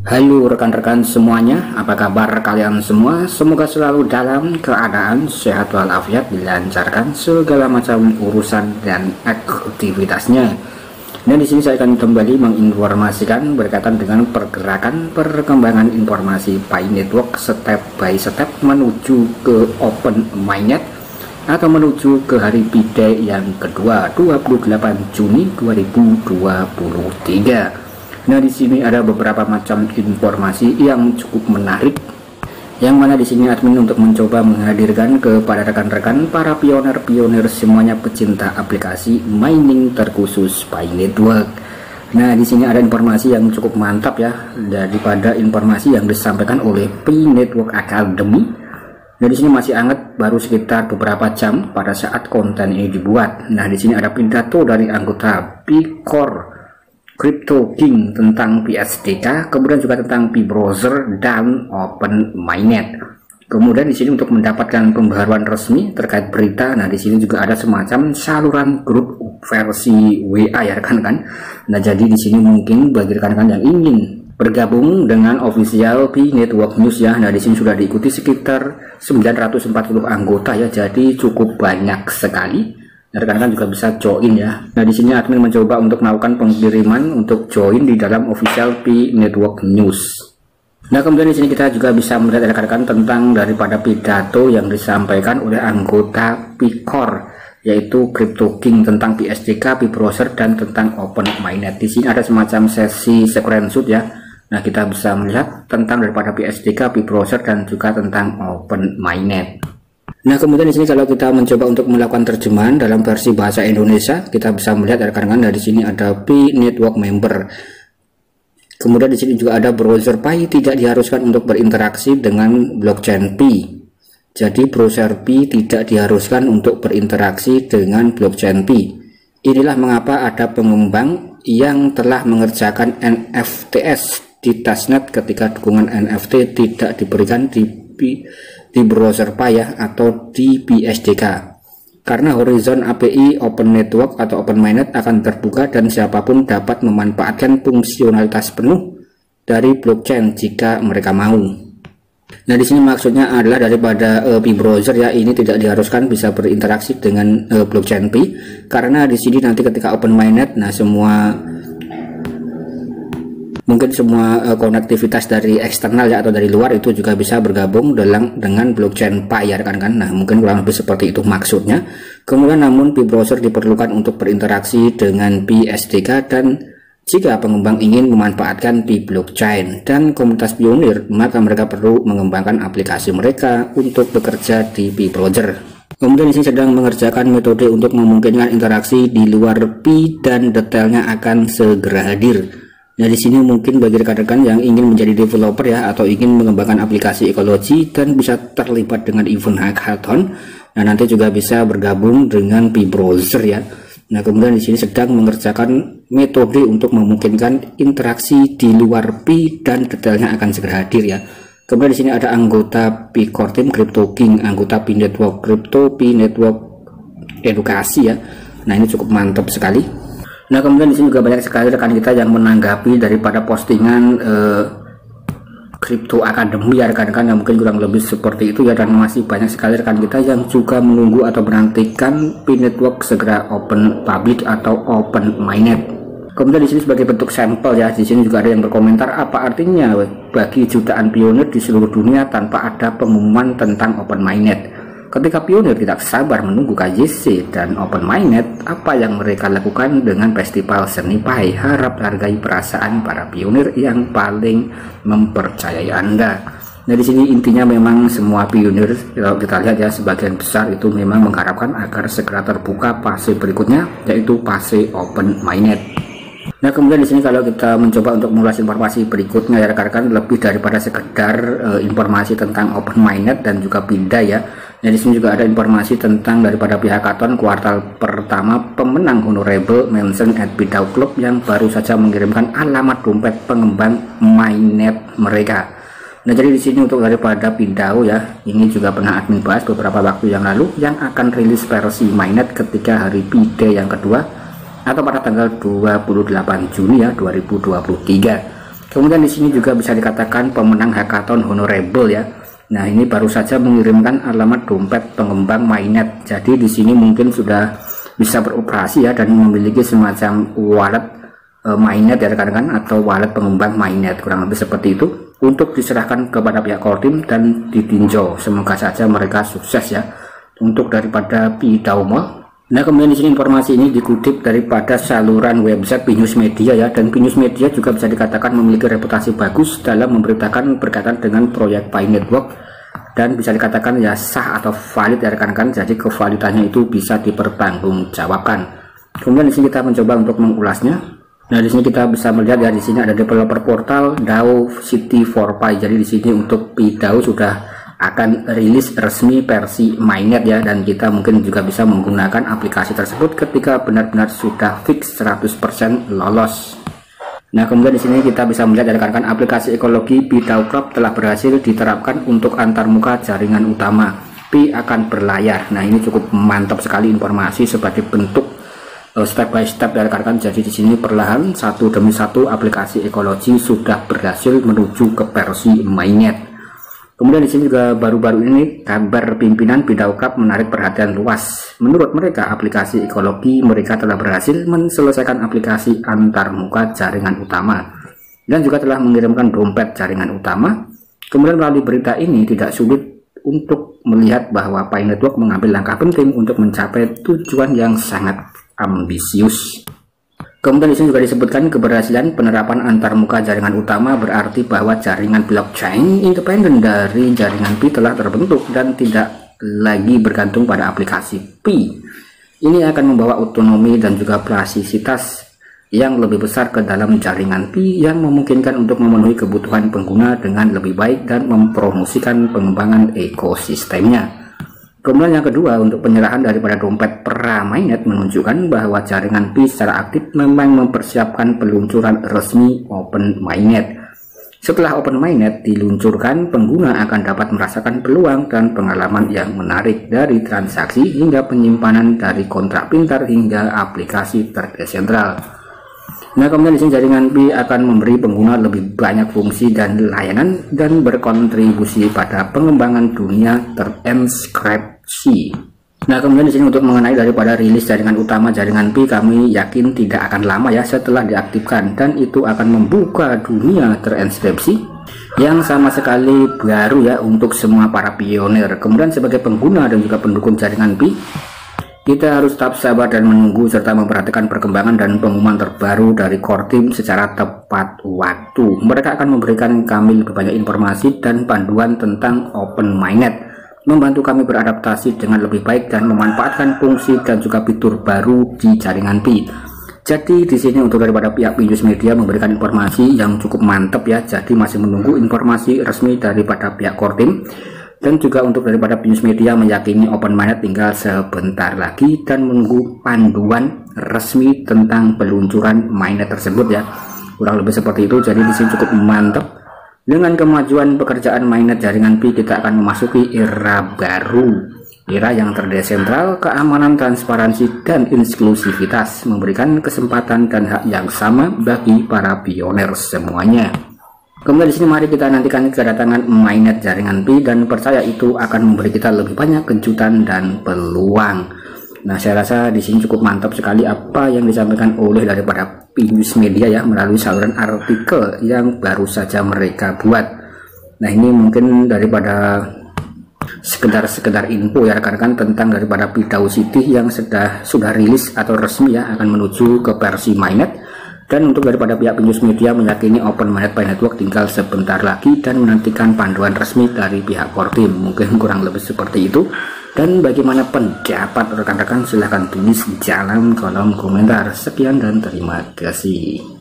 Halo rekan-rekan semuanya, apa kabar kalian semua? Semoga selalu dalam keadaan sehat walafiat, dilancarkan segala macam urusan dan aktivitasnya. Dan di sini saya akan kembali menginformasikan berkaitan dengan perkembangan informasi Pi Network step by step menuju ke open mainnet atau menuju ke hari Pi-Day yang kedua 28 Juni 2023. Nah, di sini ada beberapa macam informasi yang cukup menarik, yang mana di sini admin untuk mencoba menghadirkan kepada rekan-rekan para pionir semuanya pecinta aplikasi mining terkhusus Pi Network. Nah, di sini ada informasi yang cukup mantap ya, daripada informasi yang disampaikan oleh Pi Network Academy. Nah, di sini masih hangat, baru sekitar beberapa jam pada saat konten ini dibuat. Nah, di sini ada pidato dari anggota Pi-Core Crypto King tentang PSDK, kemudian juga tentang Pi Browser dan Open Mainnet. Kemudian di sini untuk mendapatkan pembaharuan resmi terkait berita. Nah, di sini juga ada semacam saluran grup versi WA ya rekan-rekan. Nah, jadi di sini mungkin bagi rekan-rekan yang ingin bergabung dengan official Pi Network News ya. Nah, di sini sudah diikuti sekitar 940 anggota ya. Jadi cukup banyak sekali. Rekan-rekan juga bisa join ya. Nah, di sini admin mencoba untuk melakukan pengiriman untuk join di dalam official Pi Network News. Nah, kemudian di sini kita juga bisa melihat rekan-rekan tentang daripada pidato yang disampaikan oleh anggota Pi-Core, yaitu Crypto King tentang PSDK, Pi Browser dan tentang Open Mainnet. Di sini ada semacam sesi screenshot ya. Nah, kita bisa melihat tentang daripada PSDK, Pi Browser dan juga tentang Open Mainnet. Nah, kemudian di sini kalau kita mencoba untuk melakukan terjemahan dalam versi bahasa Indonesia, kita bisa melihat rekan-rekan dari sini ada Pi Network Member. Kemudian di sini juga ada browser Pi tidak diharuskan untuk berinteraksi dengan blockchain Pi. Jadi browser Pi tidak diharuskan untuk berinteraksi dengan blockchain Pi. Inilah mengapa ada pengembang yang telah mengerjakan NFTs di testnet ketika dukungan NFT tidak diberikan di browser Pi ya, atau di PSDK, karena horizon API Open Network atau Open Mainnet akan terbuka dan siapapun dapat memanfaatkan fungsionalitas penuh dari blockchain jika mereka mau. Nah, di sini maksudnya adalah daripada Pi Browser ya, ini tidak diharuskan bisa berinteraksi dengan blockchain Pi, karena di sini nanti ketika Open Mainnet, nah mungkin semua konektivitas dari eksternal ya atau dari luar itu juga bisa bergabung dengan blockchain Pi ya rekan-rekan. Nah, mungkin kurang lebih seperti itu maksudnya. Kemudian namun Pi Browser diperlukan untuk berinteraksi dengan Pi SDK dan jika pengembang ingin memanfaatkan Pi blockchain dan komunitas pionir, maka mereka perlu mengembangkan aplikasi mereka untuk bekerja di Pi Browser. Kemudian di sini sedang mengerjakan metode untuk memungkinkan interaksi di luar Pi dan detailnya akan segera hadir. Nah, di sini mungkin bagi rekan-rekan yang ingin menjadi developer ya atau ingin mengembangkan aplikasi ekologi dan bisa terlibat dengan event hackathon, nah nanti juga bisa bergabung dengan Pi Browser ya. Nah, kemudian di sini sedang mengerjakan metode untuk memungkinkan interaksi di luar Pi dan detailnya akan segera hadir ya. Kemudian di sini ada anggota Pi-Core Team Crypto King, anggota Pi Network Crypto, Pi Network Edukasi ya. Nah, ini cukup mantap sekali. Nah, kemudian di sini juga banyak sekali rekan kita yang menanggapi daripada postingan Crypto Academy ya rekan-rekan, yang mungkin kurang lebih seperti itu ya, dan masih banyak sekali rekan kita yang juga menunggu atau menantikan Pi Network segera open public atau open mainnet. Kemudian di sini sebagai bentuk sampel ya, di sini juga ada yang berkomentar apa artinya bagi jutaan pionir di seluruh dunia tanpa ada pengumuman tentang open mainnet. Ketika pionir tidak sabar menunggu KYC dan Open Mainnet, apa yang mereka lakukan dengan festival seni Pi? Harap hargai perasaan para pionir yang paling mempercayai Anda. Nah, di sini intinya memang semua pionir, kalau kita lihat ya, sebagian besar itu memang mengharapkan agar segera terbuka fase berikutnya, yaitu fase Open Mainnet. Nah, kemudian di sini kalau kita mencoba untuk mengulas informasi berikutnya ya rekan-rekan, lebih daripada sekedar informasi tentang Open Mainnet dan juga Pi-Day ya. Nah, di sini juga ada informasi tentang daripada pihak hackathon kuartal pertama pemenang honorable mention at Pi-DAO Club yang baru saja mengirimkan alamat dompet pengembang mainnet mereka. Nah, jadi di sini untuk daripada Pi-DAO ya, ini juga pernah admin bahas beberapa waktu yang lalu, yang akan rilis versi mainnet ketika hari Pi-Day yang kedua atau pada tanggal 28 Juni ya 2023. Kemudian di sini juga bisa dikatakan pemenang hackathon honorable ya. Nah, ini baru saja mengirimkan alamat dompet pengembang mainnet. Jadi di sini mungkin sudah bisa beroperasi ya dan memiliki semacam wallet mainnet ya rekan-rekan, atau wallet pengembang mainnet, kurang lebih seperti itu, untuk diserahkan kepada pihak core team dan ditinjau. Semoga saja mereka sukses ya untuk daripada PDAO Mall. Nah, kemudian di sini informasi ini dikutip daripada saluran website Binus Media ya, dan Binus Media juga bisa dikatakan memiliki reputasi bagus dalam memberitakan berkaitan dengan proyek Pi Network, dan bisa dikatakan ya sah atau valid ya rekan-rekan. Jadi kevalidannya itu bisa dipertanggungjawabkan. Kemudian di sini kita mencoba untuk mengulasnya. Nah, di sini kita bisa melihat ya, di sini ada developer portal DAO City for Pi. Jadi di sini untuk PDAO sudah akan rilis resmi versi mainnet ya, dan kita mungkin juga bisa menggunakan aplikasi tersebut ketika benar-benar sudah fix 100% lolos. Nah, kemudian di sini kita bisa melihat dari rekan-rekan aplikasi ekologi PDAO Club telah berhasil diterapkan untuk antarmuka jaringan utama. Pi akan berlayar. Nah, ini cukup mantap sekali informasi sebagai bentuk step by step ya rekan-rekan. Jadi di sini perlahan satu demi satu aplikasi ekologi sudah berhasil menuju ke versi mainnet. Kemudian di sini juga baru-baru ini kabar pimpinan PDAO Club menarik perhatian luas. Menurut mereka, aplikasi ekologi mereka telah berhasil menyelesaikan aplikasi antarmuka jaringan utama dan juga telah mengirimkan dompet jaringan utama. Kemudian melalui berita ini tidak sulit untuk melihat bahwa Pi Network mengambil langkah penting untuk mencapai tujuan yang sangat ambisius. Kemudian di sini juga disebutkan keberhasilan penerapan antarmuka jaringan utama berarti bahwa jaringan blockchain independen dari jaringan Pi telah terbentuk dan tidak lagi bergantung pada aplikasi Pi. Ini akan membawa otonomi dan juga plasisitas yang lebih besar ke dalam jaringan Pi yang memungkinkan untuk memenuhi kebutuhan pengguna dengan lebih baik dan mempromosikan pengembangan ekosistemnya. Kemudian yang kedua, untuk penyerahan daripada dompet pra-mainnet menunjukkan bahwa jaringan Pi secara aktif memang mempersiapkan peluncuran resmi Open Mainnet. Setelah Open Mainnet diluncurkan, pengguna akan dapat merasakan peluang dan pengalaman yang menarik dari transaksi hingga penyimpanan dari kontrak pintar hingga aplikasi terdesentral. Nah, kemudian di sini jaringan Pi akan memberi pengguna lebih banyak fungsi dan layanan dan berkontribusi pada pengembangan dunia terenkripsi. Nah, kemudian di sini untuk mengenai daripada rilis jaringan utama jaringan Pi, kami yakin tidak akan lama ya setelah diaktifkan, dan itu akan membuka dunia terenkripsi yang sama sekali baru ya untuk semua para pionir. Kemudian sebagai pengguna dan juga pendukung jaringan Pi, kita harus tetap sabar dan menunggu serta memperhatikan perkembangan dan pengumuman terbaru dari core team secara tepat waktu. Mereka akan memberikan kami lebih banyak informasi dan panduan tentang Open Mainnet, membantu kami beradaptasi dengan lebih baik dan memanfaatkan fungsi dan juga fitur baru di jaringan Pi. Jadi di sini untuk daripada pihak Binus Media memberikan informasi yang cukup mantap ya. Jadi masih menunggu informasi resmi daripada pihak core team. Dan juga untuk daripada Binus Media meyakini Open Mainnet tinggal sebentar lagi dan menunggu panduan resmi tentang peluncuran mainnet tersebut ya. Kurang lebih seperti itu. Jadi di sini cukup mantap. Dengan kemajuan pekerjaan mainnet jaringan Pi, kita akan memasuki era baru. Era yang terdesentral, keamanan, transparansi, dan inklusivitas, memberikan kesempatan dan hak yang sama bagi para pionir semuanya. Kemudian di sini mari kita nantikan kedatangan mainnet jaringan Pi, dan percaya itu akan memberi kita lebih banyak kejutan dan peluang. Nah, saya rasa di sini cukup mantap sekali apa yang disampaikan oleh daripada Binus Media ya melalui saluran artikel yang baru saja mereka buat. Nah, ini mungkin daripada sekedar info ya rekan-rekan tentang daripada PDAO City yang sudah rilis atau resmi ya akan menuju ke versi mainnet. Dan untuk daripada pihak Binus Media meyakini Open Mainnet Pi Network tinggal sebentar lagi dan menantikan panduan resmi dari pihak core team. Mungkin kurang lebih seperti itu. Dan bagaimana pendapat rekan-rekan silahkan tulis di dalam kolom komentar. Sekian dan terima kasih.